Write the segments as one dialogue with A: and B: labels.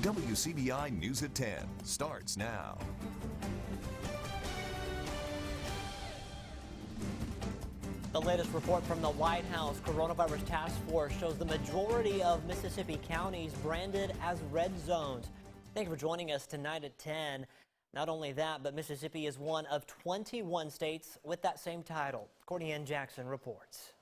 A: WCBI News at 10 starts now.
B: The latest report from the White House Coronavirus Task Force shows the majority of Mississippi counties branded as red zones. Thank you for joining us tonight at 10. Not only that, but Mississippi is one of 21 states with that same title. Courtney Ann Jackson reports.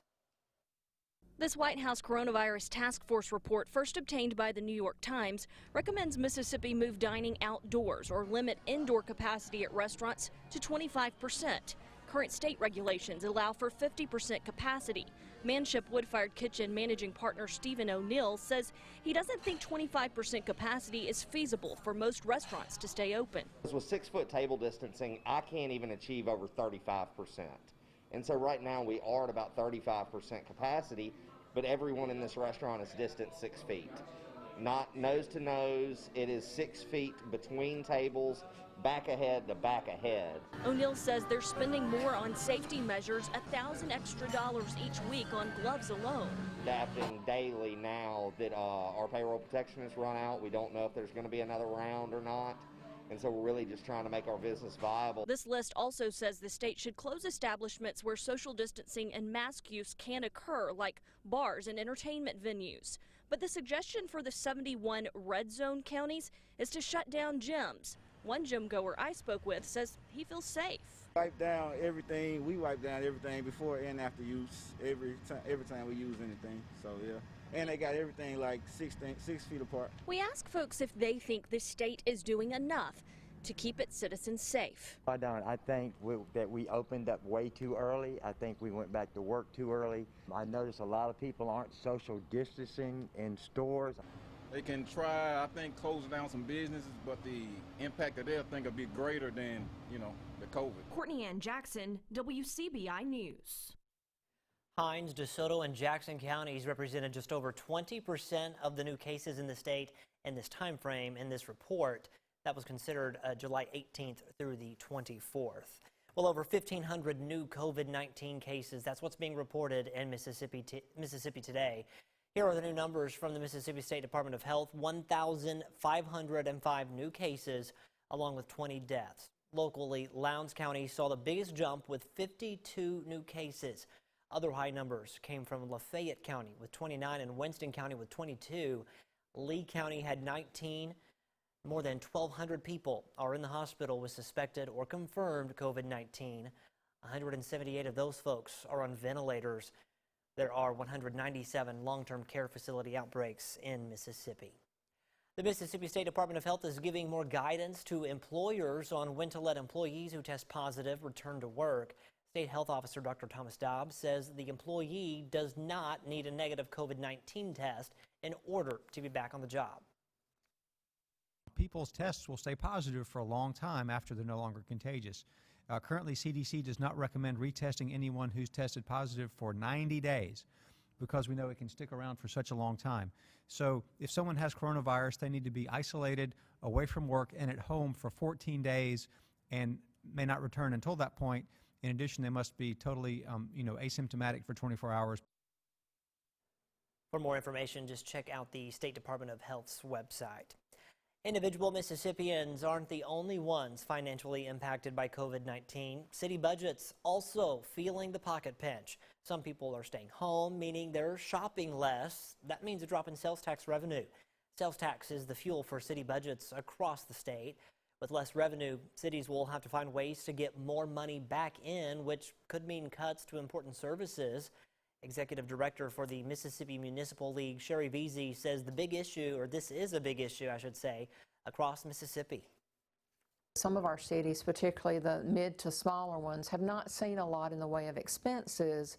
C: This White House Coronavirus Task Force report, first obtained by the New York Times, recommends Mississippi move dining outdoors or limit indoor capacity at restaurants to 25%. Current state regulations allow for 50% capacity. Manship Wood-Fired Kitchen managing partner Stephen O'Neill says he doesn't think 25% capacity is feasible for most restaurants to stay open.
D: With 6-foot table distancing, I can't even achieve over 35%. And so right now we are at about 35% capacity, but everyone in this restaurant is distant 6 feet. Not nose to nose, it is 6 feet between tables, back ahead to back ahead.
C: O'Neill says they're spending more on safety measures, $1,000 extra each week on gloves alone.
D: Adapting daily now that our payroll protection has run out. We don't know if there's going to be another round or not. And so we're really just trying to make our business viable.
C: This list also says the state should close establishments where social distancing and mask use can occur, like bars and entertainment venues. But the suggestion for the 71 red zone counties is to shut down gyms. One gym goer I spoke with says he feels safe.
E: Wipe down everything. We wipe down everything before and after use every time we use anything. So yeah. And they got everything like 6 feet apart.
C: We ask folks if they think the state is doing enough to keep its citizens safe.
F: I don't. I think that we opened up way too early. I think we went back to work too early. I noticed a lot of people aren't social distancing in stores.
G: They can try, I think, closing down some businesses, but the impact that they'll think will be greater than, the COVID.
C: Courtney Ann Jackson, WCBI News.
B: Hinds, DeSoto, and Jackson counties represented just over 20% of the new cases in the state in this time frame in this report. That was considered July 18th through the 24th. Well, over 1,500 new COVID-19 cases. That's what's being reported in Mississippi today. Here are the new numbers from the Mississippi State Department of Health. 1,505 new cases, along with 20 deaths. Locally, Lowndes County saw the biggest jump with 52 new cases. Other high numbers came from Lafayette County with 29 and Winston County with 22. Lee County had 19. More than 1,200 people are in the hospital with suspected or confirmed COVID-19. 178 of those folks are on ventilators. There are 197 long-term care facility outbreaks in Mississippi. The Mississippi State Department of Health is giving more guidance to employers on when to let employees who test positive return to work. State Health Officer Dr. Thomas Dobbs says the employee does not need a negative COVID-19 test in order to be back on the job.
H: People's tests will stay positive for a long time after they're no longer contagious. Currently, CDC does not recommend retesting anyone who's tested positive for 90 days because we know it can stick around for such a long time. So if someone has coronavirus, they need to be isolated, away from work, and at home for 14 days and may not return until that point. In addition, they must be totally asymptomatic for 24 hours.
B: For more information, just check out the State Department of Health's website. Individual Mississippians aren't the only ones financially impacted by COVID-19. City budgets also feeling the pocket pinch. Some people are staying home, meaning they're shopping less. That means a drop in sales tax revenue. Sales tax is the fuel for city budgets across the state. With less revenue, cities will have to find ways to get more money back in, which could mean cuts to important services. Executive Director for the Mississippi Municipal League, Sherry Veazey, says this is a big issue, I should say, across Mississippi.
I: Some of our cities, particularly the mid to smaller ones, have not seen a lot in the way of expenses,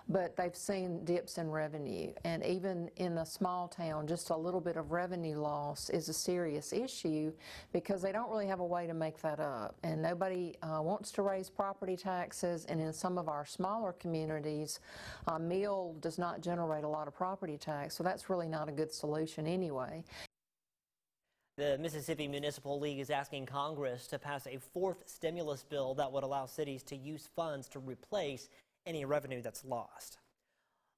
I: but they've seen dips in revenue. And even in a small town, just a little bit of revenue loss is a serious issue because they don't really have a way to make that up. And nobody wants to raise property taxes. And in some of our smaller communities, Mill does not generate a lot of property tax, so that's really not a good solution anyway.
B: The Mississippi Municipal League is asking Congress to pass a fourth stimulus bill that would allow cities to use funds to replace any revenue that's lost.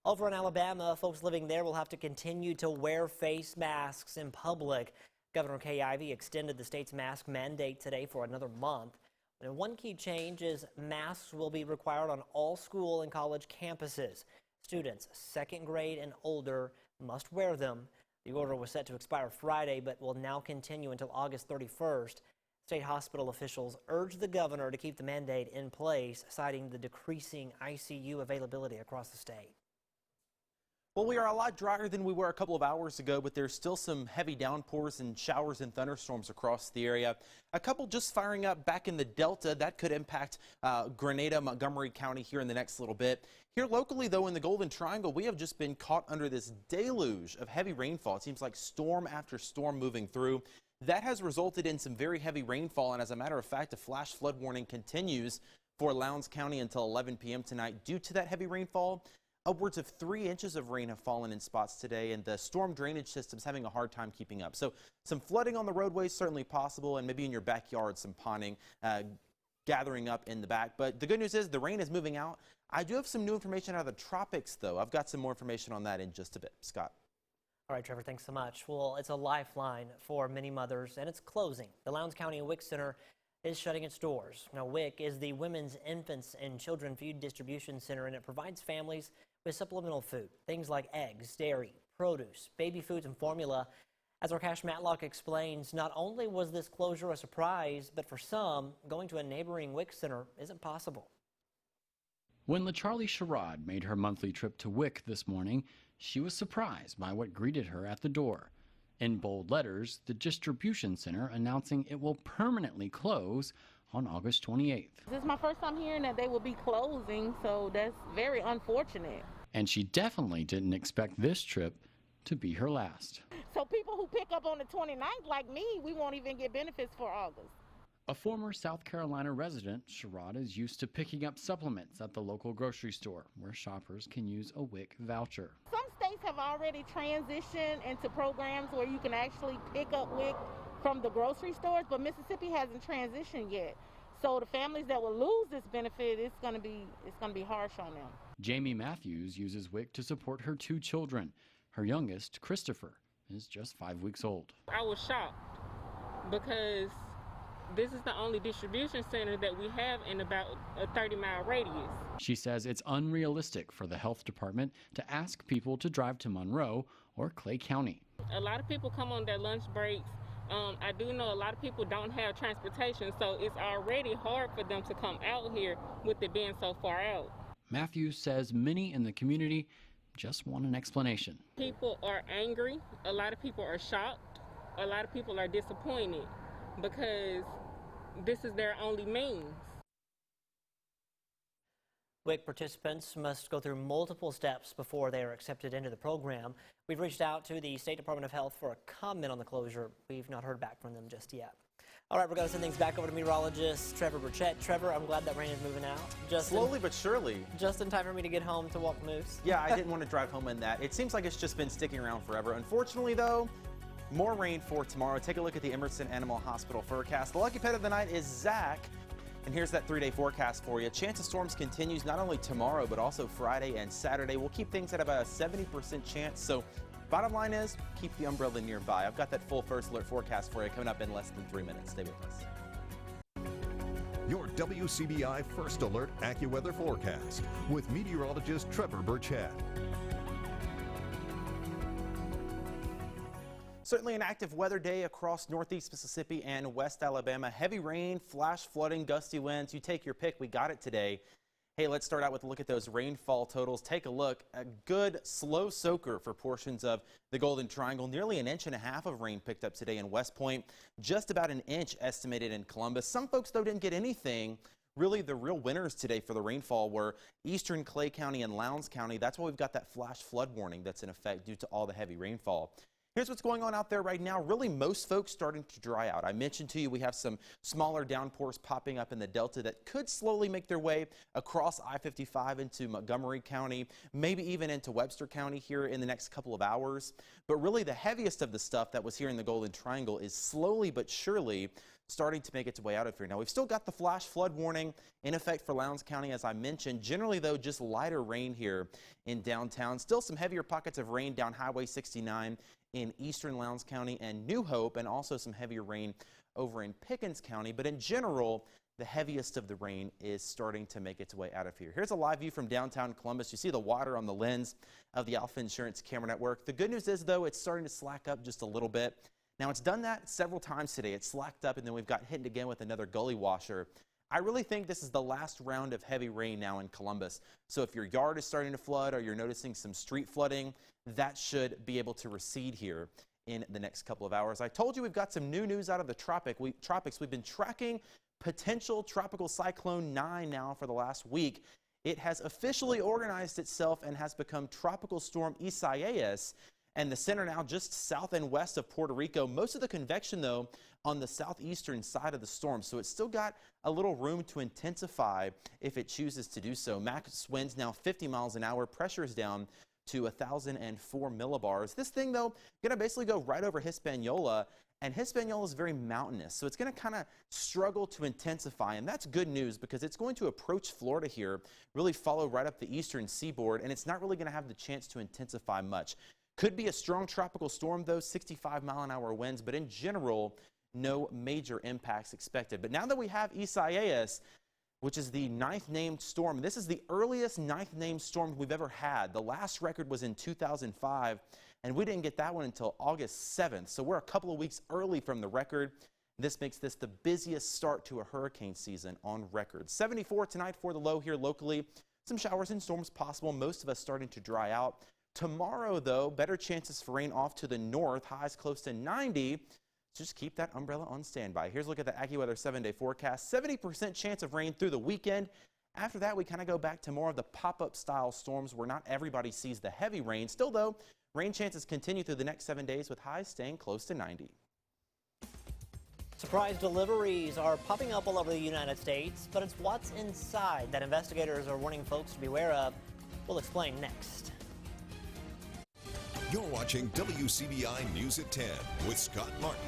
B: Over in Alabama, folks living there will have to continue to wear face masks in public. Governor Kay Ivey extended the state's mask mandate today for another month. And one key change is masks will be required on all school and college campuses. Students second grade and older must wear them. The order was set to expire Friday, but will now continue until August 31st. State hospital officials urged the governor to keep the mandate in place, citing the decreasing ICU availability across the state.
J: Well, we are a lot drier than we were a couple of hours ago, but there's still some heavy downpours and showers and thunderstorms across the area. A couple just firing up back in the Delta. That could impact Grenada, Montgomery County here in the next little bit. Here locally, though, in the Golden Triangle, we have just been caught under this deluge of heavy rainfall. It seems like storm after storm moving through. That has resulted in some very heavy rainfall, and as a matter of fact, a flash flood warning continues for Lowndes County until 11 p.m. tonight due to that heavy rainfall. Upwards of 3 inches of rain have fallen in spots today, and the storm drainage system's having a hard time keeping up. So some flooding on the roadways certainly possible, and maybe in your backyard some ponding gathering up in the back. But the good news is the rain is moving out. I do have some new information out of the tropics, though. I've got some more information on that in just a bit. Scott.
B: All right, Trevor, thanks so much. Well, it's a lifeline for many mothers, and it's closing. The Lowndes County WIC Center is shutting its doors. Now, WIC is the Women's, Infants, and Children Food Distribution Center, and it provides families with supplemental food, things like eggs, dairy, produce, baby foods, and formula. As our Cash Matlock explains, not only was this closure a surprise, but for some, going to a neighboring WIC center isn't possible.
K: When LaCharlie Sherrod made her monthly trip to WIC this morning, she was surprised by what greeted her at the door. In bold letters, the distribution center announcing it will permanently close on August 28th.
L: This is my first time hearing that they will be closing, so that's very unfortunate.
K: And she definitely didn't expect this trip to be her last.
L: So people who pick up on the 29th, like me, we won't even get benefits for August.
K: A former South Carolina resident, Sherrod is used to picking up supplements at the local grocery store, where shoppers can use a WIC voucher.
L: Some states have already transitioned into programs where you can actually pick up WIC from the grocery stores, but Mississippi hasn't transitioned yet. So the families that will lose this benefit, it's going to be harsh on them.
K: Jamie Matthews uses WIC to support her 2 children. Her youngest, Christopher, is just 5 weeks old.
M: I was shocked because this is the only distribution center that we have in about a 30-mile radius.
K: She says it's unrealistic for the health department to ask people to drive to Monroe or Clay County.
M: A lot of people come on their lunch breaks. I do know a lot of people don't have transportation, so it's already hard for them to come out here with it being so far out.
K: Matthews says many in the community just want an explanation.
M: People are angry. A lot of people are shocked. A lot of people are disappointed because this is their only means.
B: WIC participants must go through multiple steps before they are accepted into the program. We've reached out to the State Department of Health for a comment on the closure. We've not heard back from them just yet. All right, we're going to send things back over to meteorologist Trevor Burchette. Trevor, I'm glad that rain is moving out.
J: Slowly but surely.
B: Just in time for me to get home to walk Moose.
J: Yeah, I didn't want to drive home in that. It seems like it's just been sticking around forever. Unfortunately, though, more rain for tomorrow. Take a look at the Emerson Animal Hospital forecast. The lucky pet of the night is Zach. And here's that 3-day forecast for you. Chance of storms continues not only tomorrow, but also Friday and Saturday. We'll keep things at about a 70% chance. So bottom line is, keep the umbrella nearby. I've got that full first alert forecast for you coming up in less than 3 minutes. Stay with us.
A: Your WCBI First Alert AccuWeather forecast with meteorologist Trevor Burchette.
J: Certainly an active weather day across northeast Mississippi and west Alabama. Heavy rain, flash flooding, gusty winds. You take your pick. We got it today. Hey, let's start out with a look at those rainfall totals. Take a look. A good slow soaker for portions of the Golden Triangle. Nearly 1.5 inches of rain picked up today in West Point. Just about 1 inch estimated in Columbus. Some folks, though, didn't get anything. Really, the real winners today for the rainfall were eastern Clay County and Lowndes County. That's why we've got that flash flood warning that's in effect due to all the heavy rainfall. Here's what's going on out there right now. Really, most folks starting to dry out. I mentioned to you we have some smaller downpours popping up in the Delta that could slowly make their way across I-55 into Montgomery County, maybe even into Webster County here in the next couple of hours. But really, the heaviest of the stuff that was here in the Golden Triangle is slowly but surely starting to make its way out of here. Now, we've still got the flash flood warning in effect for Lowndes County, as I mentioned. Generally, though, just lighter rain here in downtown. Still some heavier pockets of rain down Highway 69 in eastern Lowndes County and New Hope, and also some heavier rain over in Pickens County. But in general, the heaviest of the rain is starting to make its way out of here. Here's a live view from downtown Columbus. You see the water on the lens of the Alpha Insurance camera network. The good news is, though, it's starting to slack up just a little bit. Now, it's done that several times today. It's slacked up, and then we've got hit again with another gully washer. I really think this is the last round of heavy rain now in Columbus. So if your yard is starting to flood or you're noticing some street flooding, that should be able to recede here in the next couple of hours. I told you we've got some new news out of the tropics. We've been tracking potential tropical cyclone 9 now for the last week. It has officially organized itself and has become tropical storm Isaias, and the center now just south and west of Puerto Rico. Most of the convection, though, on the southeastern side of the storm, so it's still got a little room to intensify if it chooses to do so. Max winds now 50 miles an hour. Pressure is down to 1,004 millibars. This thing, though, going to basically go right over Hispaniola, and Hispaniola is very mountainous, so it's going to kind of struggle to intensify, and that's good news because it's going to approach Florida here, really follow right up the eastern seaboard, and it's not really going to have the chance to intensify much. Could be a strong tropical storm, though, 65-mile-an-hour winds, but in general, no major impacts expected. But now that we have Isaias, which is the 9th named storm, this is the earliest 9th named storm we've ever had. The last record was in 2005, and we didn't get that one until August 7th. So we're a couple of weeks early from the record. This makes this the busiest start to a hurricane season on record. 74 tonight for the low here locally. Some showers and storms possible, most of us starting to dry out. Tomorrow, though, better chances for rain off to the north, highs close to 90. Just keep that umbrella on standby. Here's a look at the Accuweather 7-day forecast. 70% chance of rain through the weekend. After that, we kind of go back to more of the pop-up style storms where not everybody sees the heavy rain. Still, though, rain chances continue through the next 7 days with highs staying close to 90.
B: Surprise deliveries are popping up all over the United States, but it's what's inside that investigators are warning folks to be aware of. We'll explain next.
A: You're watching WCBI News at 10 with Scott Martin.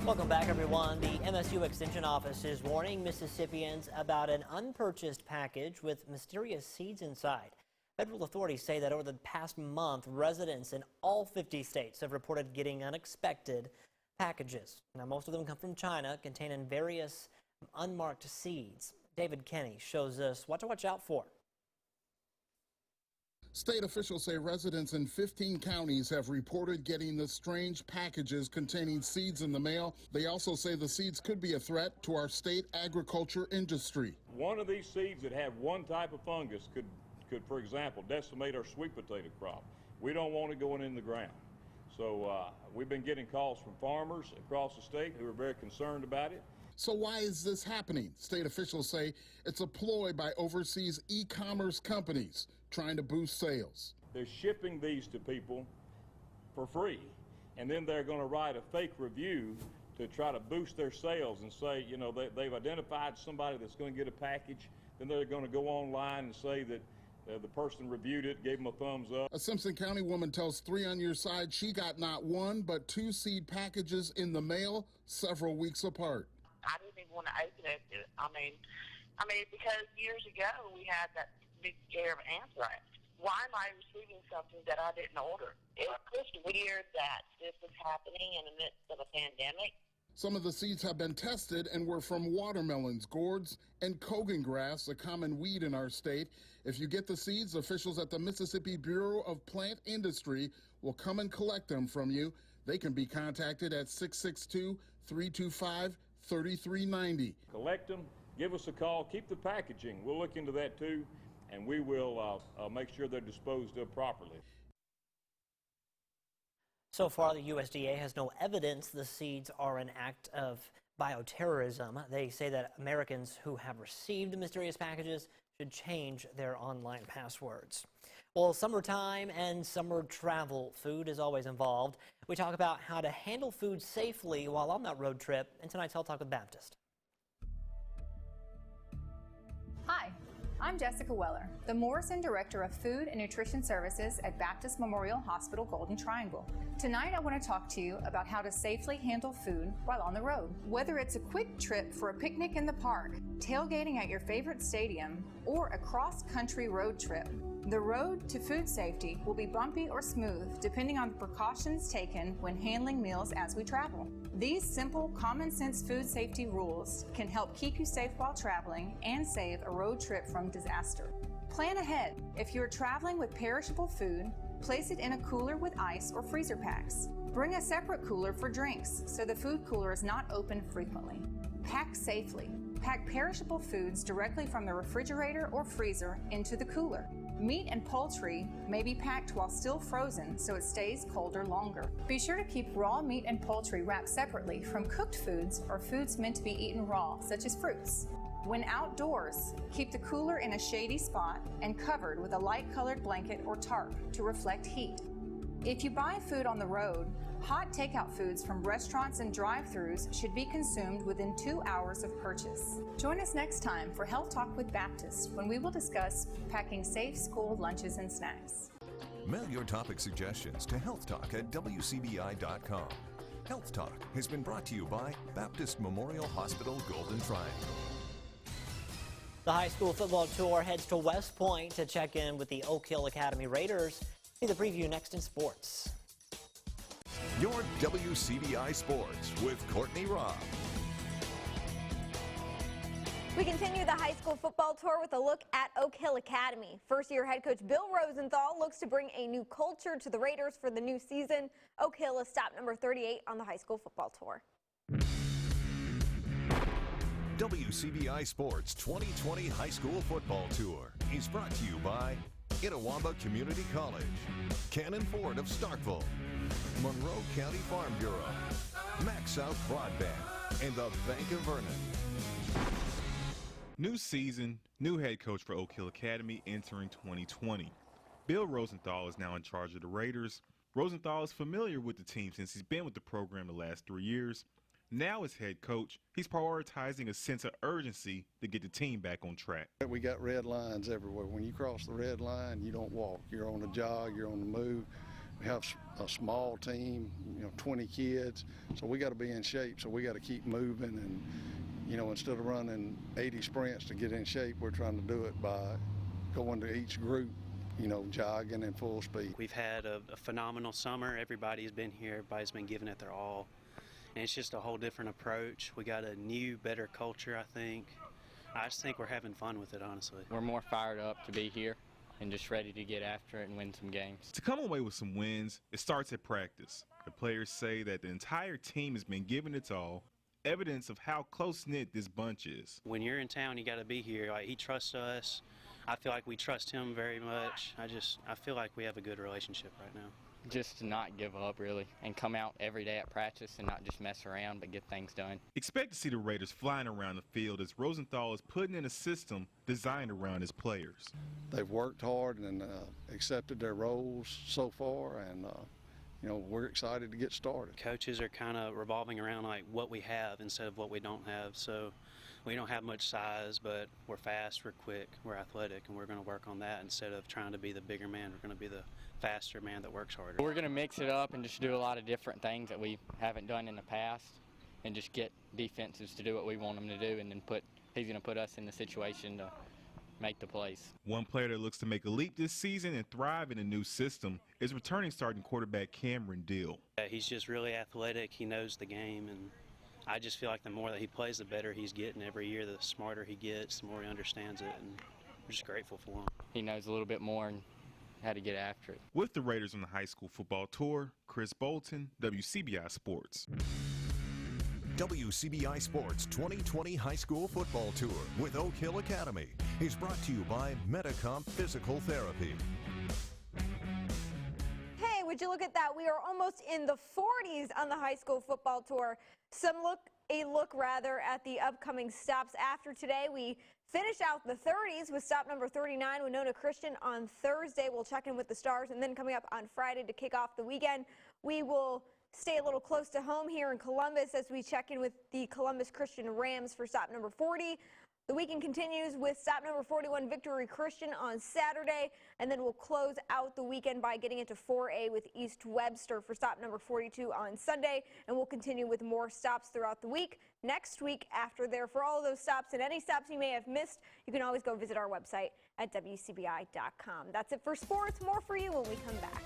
B: Welcome back, everyone. The MSU Extension Office is warning Mississippians about an unpurchased package with mysterious seeds inside. Federal authorities say that over the past month, residents in all 50 states have reported getting unexpected packages. Now, most of them come from China, containing various unmarked seeds. David Kenny shows us what to watch out for.
N: State officials say residents in 15 counties have reported getting the strange packages containing seeds in the mail. They also say the seeds could be a threat to our state agriculture industry.
O: One of these seeds that have one type of fungus could, for example, decimate our sweet potato crop. We don't want it going in the ground. So we've been getting calls from farmers across the state who are very concerned about it.
N: So why is this happening? State officials say it's a ploy by overseas e-commerce companies trying to boost sales.
O: They're shipping these to people for free, and then they're going to write a fake review to try to boost their sales and say, you know, they've identified somebody that's going to get a package. Then they're going to go online and say that the person reviewed it, gave them a thumbs up.
N: A Simpson County woman tells 3 on Your Side she got not one, but 2 seed packages in the mail several weeks apart.
P: I didn't even want to open it. I mean, because years ago we had that big scare of anthrax. Why am I receiving something that I didn't order? It's just weird that this is happening in the midst of a pandemic.
N: Some of the seeds have been tested and were from watermelons, gourds, and Kogan grass, a common weed in our state. If you get the seeds, officials at the Mississippi Bureau of Plant Industry will come and collect them from you. They can be contacted at 662-325-3390.
O: Collect them, give us a call, keep the packaging. We'll look into that too, and we will make sure they're disposed of properly.
B: So far, the USDA has no evidence the seeds are an act of bioterrorism. They say that Americans who have received the mysterious packages should change their online passwords. Well, summertime and summer travel, food is always involved. We talk about how to handle food safely while on that road trip in tonight's Health Talk with Baptist.
Q: Hi, I'm Jessica Weller, the Morrison Director of Food and Nutrition Services at Baptist Memorial Hospital Golden Triangle. Tonight I want to talk to you about how to safely handle food while on the road. Whether it's a quick trip for a picnic in the park, tailgating at your favorite stadium, or a cross-country road trip, the road to food safety will be bumpy or smooth depending on the precautions taken when handling meals as we travel. These simple, common-sense food safety rules can help keep you safe while traveling and save a road trip from disaster. Plan ahead. If you're traveling with perishable food, place it in a cooler with ice or freezer packs. Bring a separate cooler for drinks so the food cooler is not open frequently. Pack safely. Pack perishable foods directly from the refrigerator or freezer into the cooler. Meat and poultry may be packed while still frozen so it stays colder longer. Be sure to keep raw meat and poultry wrapped separately from cooked foods or foods meant to be eaten raw, such as fruits. When outdoors, keep the cooler in a shady spot and covered with a light-colored blanket or tarp to reflect heat. If you buy food on the road, hot takeout foods from restaurants and drive-thrus should be consumed within 2 hours of purchase. Join us next time for Health Talk with Baptist when we will discuss packing safe school lunches and snacks.
A: Mail your topic suggestions to healthtalk@wcbi.com. Health Talk has been brought to you by Baptist Memorial Hospital Golden Triangle.
B: The high school football tour heads to West Point to check in with the Oak Hill Academy Raiders. See the preview next in sports.
A: Your WCBI Sports with Courtney Robb.
R: We continue the high school football tour with a look at Oak Hill Academy. First-year head coach Bill Rosenthal looks to bring a new culture to the Raiders for the new season. Oak Hill is stop number 38 on the high school football tour.
A: WCBI Sports 2020 High School Football Tour is brought to you by Itawamba Community College, Cannon Ford of Starkville, Monroe County Farm Bureau, Max South Broadband, and the Bank of Vernon.
S: New season, new head coach for Oak Hill Academy entering 2020. Bill Rosenthal is now in charge of the Raiders. Rosenthal is familiar with the team since he's been with the program the last 3 years. Now as head coach, he's prioritizing a sense of urgency to get the team back on track.
T: We got red lines everywhere. When you cross the red line, you don't walk. You're on the jog, you're on the move. We have a small team, 20 kids, so we got to be in shape, so we got to keep moving. And, instead of running 80 sprints to get in shape, we're trying to do it by going to each group, jogging in full speed.
U: We've had a phenomenal summer. Everybody's been here. Everybody's been giving it their all. And it's just a whole different approach. We got a new, better culture, I think. I just think we're having fun with it, honestly.
V: We're more fired up to be here and just ready to get after it and win some games.
S: To come away with some wins, it starts at practice. The players say that the entire team has been giving its all, evidence of how close-knit this bunch is.
U: When you're in town, you got to be here. He trusts us. I feel like we trust him very much. I feel like we have a good relationship right now.
V: Just to not give up, really, and come out every day at practice and not just mess around, but get things done.
S: Expect to see the Raiders flying around the field as Rosenthal is putting in a system designed around his players.
T: They've worked hard and accepted their roles so far, and we're excited to get started.
U: Coaches are kind of revolving around like what we have instead of what we don't have. So we don't have much size, but we're fast, we're quick, we're athletic, and we're going to work on that instead of trying to be the bigger man. We're going to be the faster man that works harder.
V: We're going to mix it up and just do a lot of different things that we haven't done in the past and just get defenses to do what we want them to do, and then he's going to put us in the situation to make the plays.
S: One player that looks to make a leap this season and thrive in a new system is returning starting quarterback Cameron Dill.
U: He's just really athletic. He knows the game, and I just feel like the more that he plays, the better he's getting every year. The smarter he gets, the more he understands it, and we're just grateful for him.
V: He knows a little bit more and how to get after it.
S: With the Raiders on the high school football tour, Chris Bolton, WCBI Sports.
A: WCBI Sports 2020 High School Football Tour with Oak Hill Academy is brought to you by Metacomp Physical Therapy.
R: Hey, would you look at that? We are almost in the 40s on the high school football tour. A look at the upcoming stops after today. We finish out the 30s with stop number 39, Winona Christian, on Thursday. We'll check in with the Stars, and then coming up on Friday to kick off the weekend, we will stay a little close to home here in Columbus as we check in with the Columbus Christian Rams for stop number 40. The weekend continues with stop number 41 Victory Christian on Saturday, and then we'll close out the weekend by getting into 4A with East Webster for stop number 42 on Sunday, and we'll continue with more stops throughout the week. Next week after there, for all of those stops and any stops you may have missed, you can always go visit our website at WCBI.com. That's it for sports. More for you when we come back.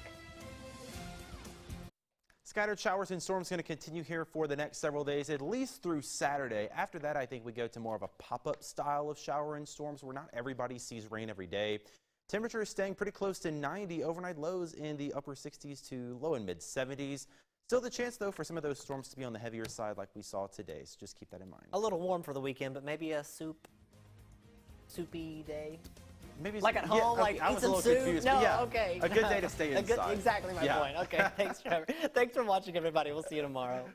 J: Scattered showers and storms going to continue here for the next several days, at least through Saturday. After that, I think we go to more of a pop-up style of shower and storms where not everybody sees rain every day. Temperature is staying pretty close to 90, overnight lows in the upper 60s to low and mid 70s. Still the chance, though, for some of those storms to be on the heavier side like we saw today, so just keep that in mind.
B: A little warm for the weekend, but maybe a soupy day.
J: Maybe
B: like at home, like
J: I
B: eat
J: was
B: some
J: a little
B: soup.
J: confused.
B: No,
J: yeah,
B: okay.
J: A good day to stay inside.
B: Exactly my point. Okay, thanks, Trevor. Thanks for watching, everybody. We'll see you tomorrow.